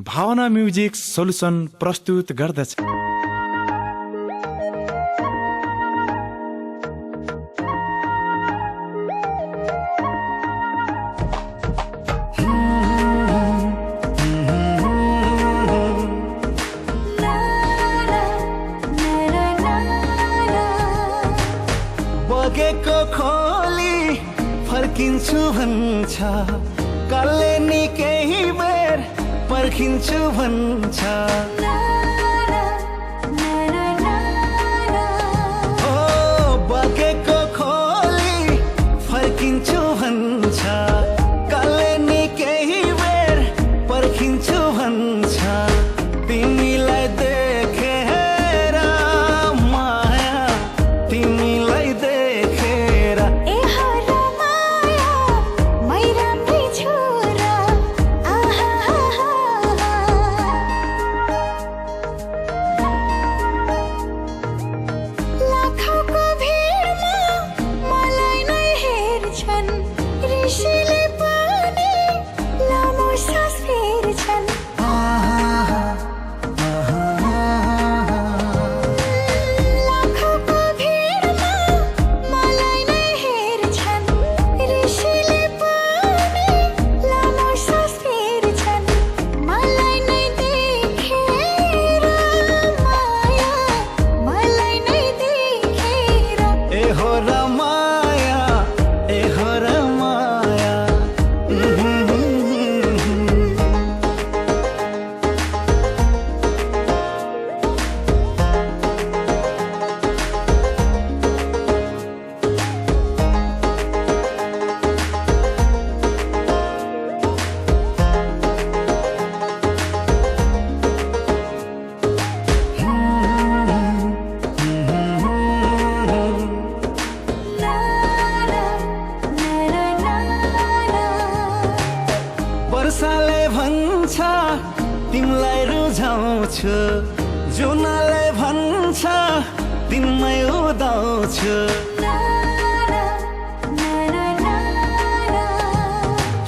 भावना music solution प्रस्तुत गर्दछ। बगेको खोली फर्किन्छु भन्छ, कल्ले नि केही बेर पर्खिन्छु भन्छ। ओ बगेको खोली फर्किन्छु भन्छ, कल्ले नि केही बेर पर्खिन्छु भन्छ। तिमीलाई देखेर माया, तिमीलाई देखेर वर्षाले भन्छ तिमीलाई रुझाउँछु, जुनले भन्छ तिमीमै उदाउँछु।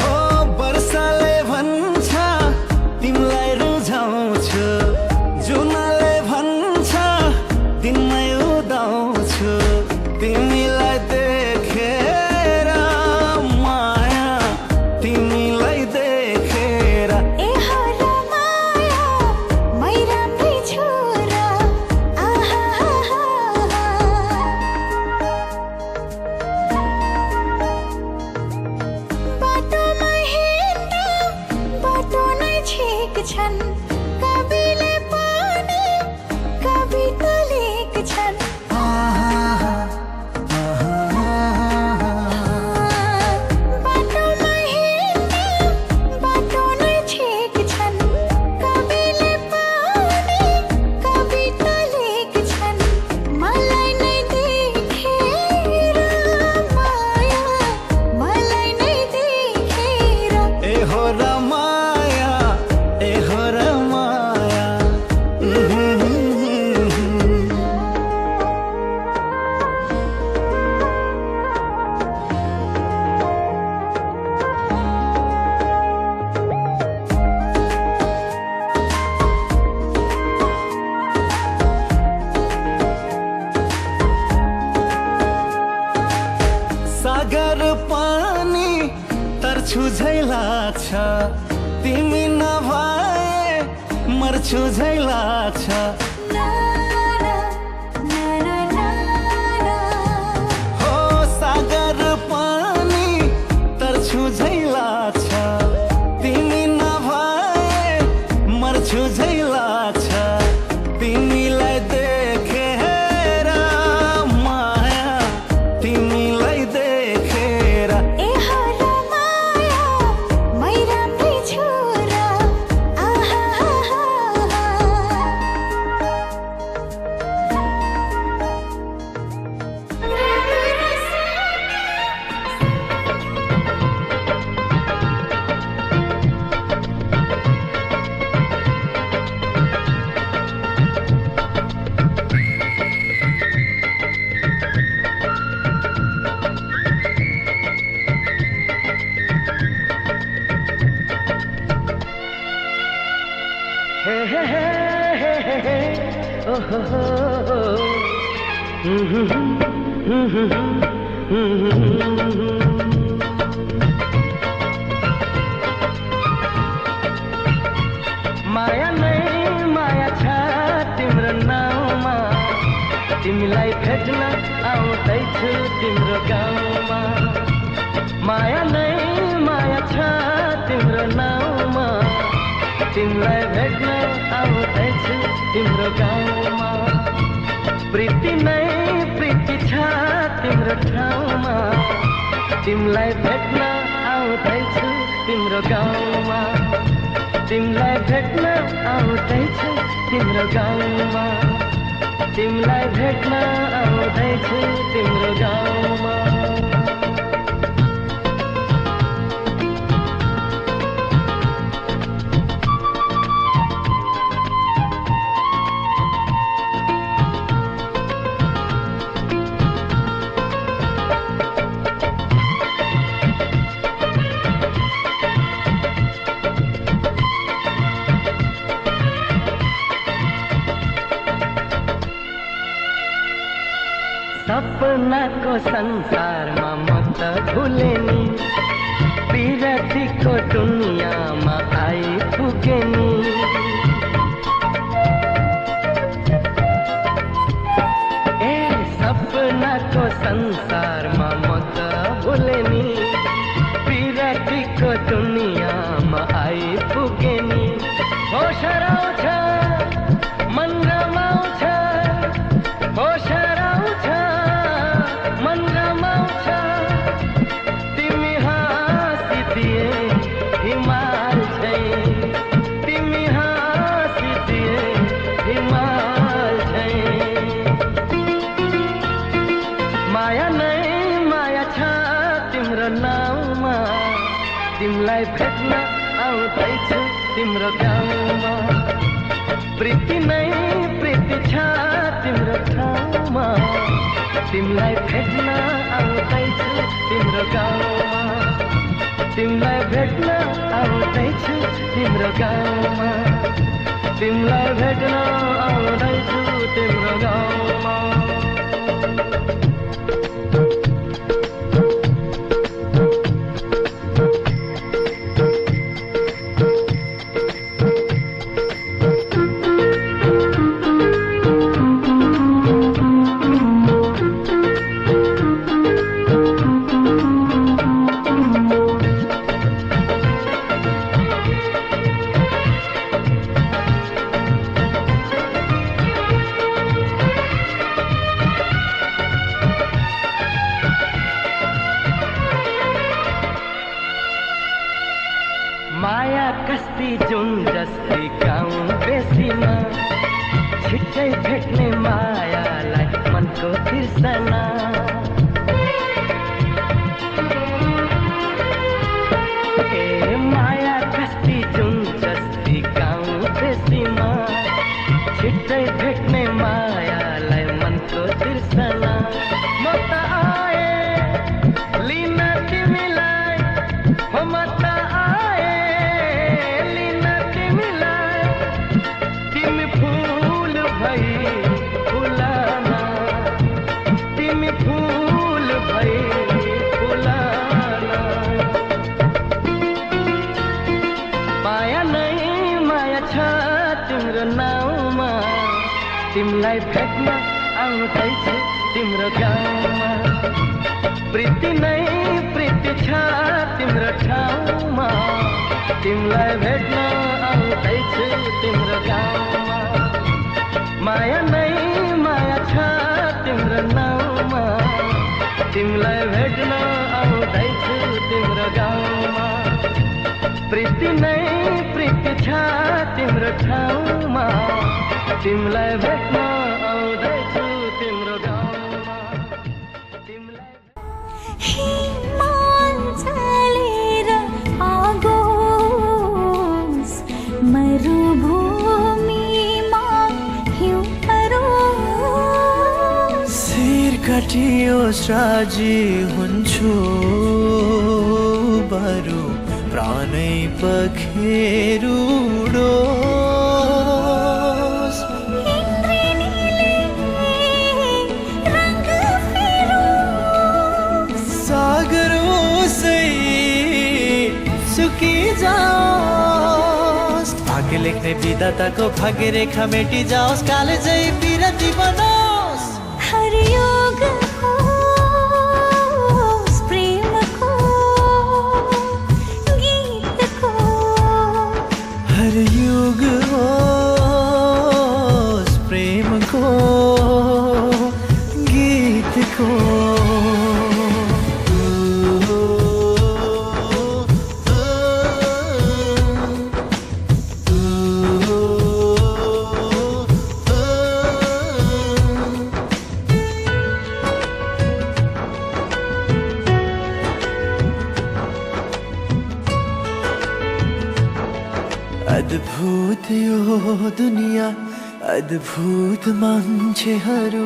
हो वर्षाले भन्छ तिमीलाई रुझाउँछु, जुनले भन्छ तिमीमै उदाउँछु। तिमीलाई देखेर माया, तिमीलाई छन् कविले पनि कविता लेख्छन्। बाटोमा हिँड्दा बाटो नै छेक्छन्, कविले पनि कविता लेख्छन्। मलाई नै देखेर माया, मलाई नै देखेर ए हो सागर पानी तर्छु झै लाग्छ, तिमी नभए मर्छु झै लाग्छ। हो सागर पानी तर्छु झै लाग्छ, तिमी नभए मर्छु झै लाग्छ। तिमीलाई देखेर माया, तिमीलाई हे हे हे हे हे हे ओ हो हो माया नै माया छ तिम्रो नाउँमा तिमीलाई भेट्न आउँदैछु तिम्रो गाउँमा माया नै माया छ तिम्रो नाउँमा तिमीलाई भेट्न आउँदैछु तिम्रो गाउँमा प्रीति नै प्रीति छ तिम्रो ठाउँमा तिमीलाई भेट्न आउँदैछु तिम्रो गाउँमा तिमीलाई भेट्न आउँदैछु तिम्रो गाउँमा तिमीलाई भेट्न आउँदैछु तिम्रो गाउँमा सपनाको संसारमा म त भुले नि विरतीको दुनियाँमा आइपुगे नि ए सपनाको संसारमा म त भुले नि विरतीको दुनियाँमा आइपुगे नि होस हराउँछ मन रमाउँछ होस हराउँछ मन रमाउँछ तिमी हाँसिदिए हिमाल झैं तिमी हाँसिदिए हिमाल झैं माया नै माया छ तिम्रो नाउँमा तिमीलाई भेट्न आउँदैछु तिम्रो गाउँमा प्रीति नै प्रीति छ तिम्रो ठाउँमा तिमीलाई भेट्न आउँदैछु तिम्रो गाउँमा तिमीलाई भेट्न आउँदैछु तिम्रो गाउँमा तिमीलाई भेट्न आउँदैछु तिम्रो गाउँमा माया कस्ती जुन जस्ती गाउँ बेसीमा छिट्टै भेट्ने मायालाई मनको तिर्सना ए माया कस्ती जुन जस्ती गाउँ बेसीमा छिट्टै भेट्ने मायालाई मनको तिर्सना म त आए लिन तिमीलाई हो म त तिमीलाई भेट्न आउँदैछु तिम्रो गाउँमा प्रीति नै प्रीति छ तिम्रो ठाउँमा तिमीलाई भेट्न आउँदैछु तिम्रो गाउँमा माया नै माया छ तिम्रो नाउँमा तिमीलाई भेट्न आउँदैछु तिम्रो गाउँमा प्रीति नै प्रीति छ तिम्रो ठाउँमा तिमीलाई भेट्न आउँदैछु तिम्रो गाउँमा हिमाल चलेर आगोस् मरुभूमिमा हिउँ परोस् शिर कटियोस् राजी हुन्छु बरु प्राणै पखेरुडो भाग्य लेख्ने विधाताको भाग्य रेखा मेटी जाओस् कालेजै बिरती बनोस् हर योग होस् प्रेमको गीतको हर युग होस् प्रेमको गीतको अद्भुत यो दुनिया अद्भुत मान्छेहरू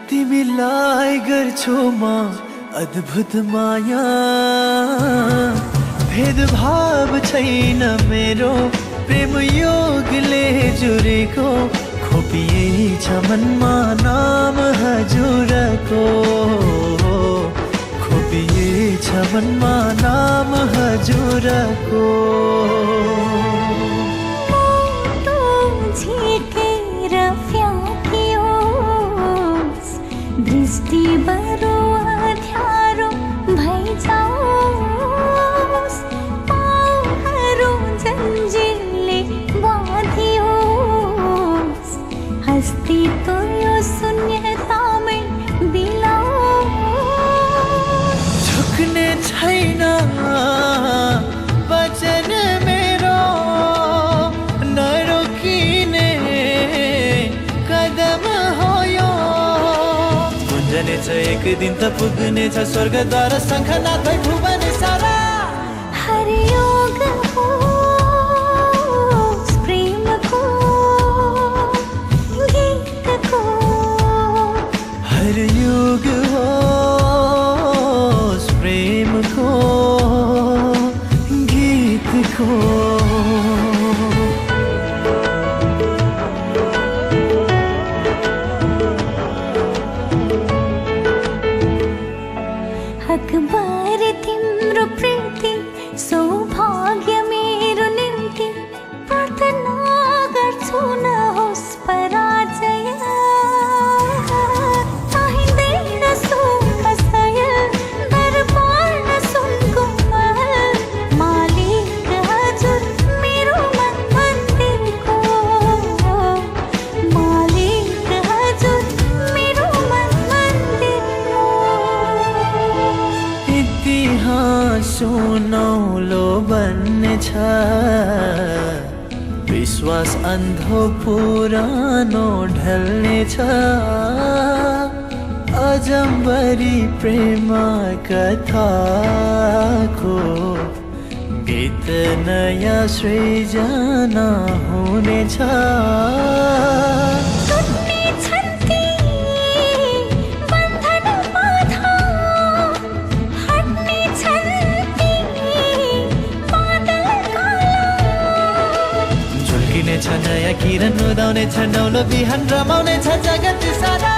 तिमीलाई गर्छु म अद्भुत माया भेदभाव छैन मेरो प्रेम योगले जुरेको खोपिएछ मनमा नाम हजुरको खोपिएछ मनमा नाम हजुरको झिकेर फ्याँकियोस् दृष्टि बरु अँध्यारो भइजाओस् पाउहरू जन्जिरले बाँधियोस् अस्तित्व यो शून्यतामै बिलाओस् झुक्ने छैन वचन मेरो नरोकिने कदम हो यो गुन्जनेछ एक दिन त पुग्नेछ स्वर्गद्वार शङ्खनाथ भुवन सारा हर योग होस् प्रेमको गीतको हर युग होस् प्रेमको गीतको अकबर तिम्रो प्रीति सौभाग्य मेरो निम्ति प्रार्थना गर्छु नहोस् पराजय चाहिँदैन सुखसय दरबार न सुनको महल मालिक हजुर मेरो मन मन्दिरको मालिक हजुर मेरो मन मन्दिरको इतिहास सुनौलो बन्नेछ विश्वास अन्धो पुरानो ढल्नेछ अजम्बरी प्रेम कथाको गीत नयाँ सृजना हुनेछ छुट्नेछन् ती बन्धन बाधा हट्नेछन् ती बादल काला झुल्किनेछ नयाँ किरण उदाउनेछ नौलो बिहान रमाउनेछ जगत सारा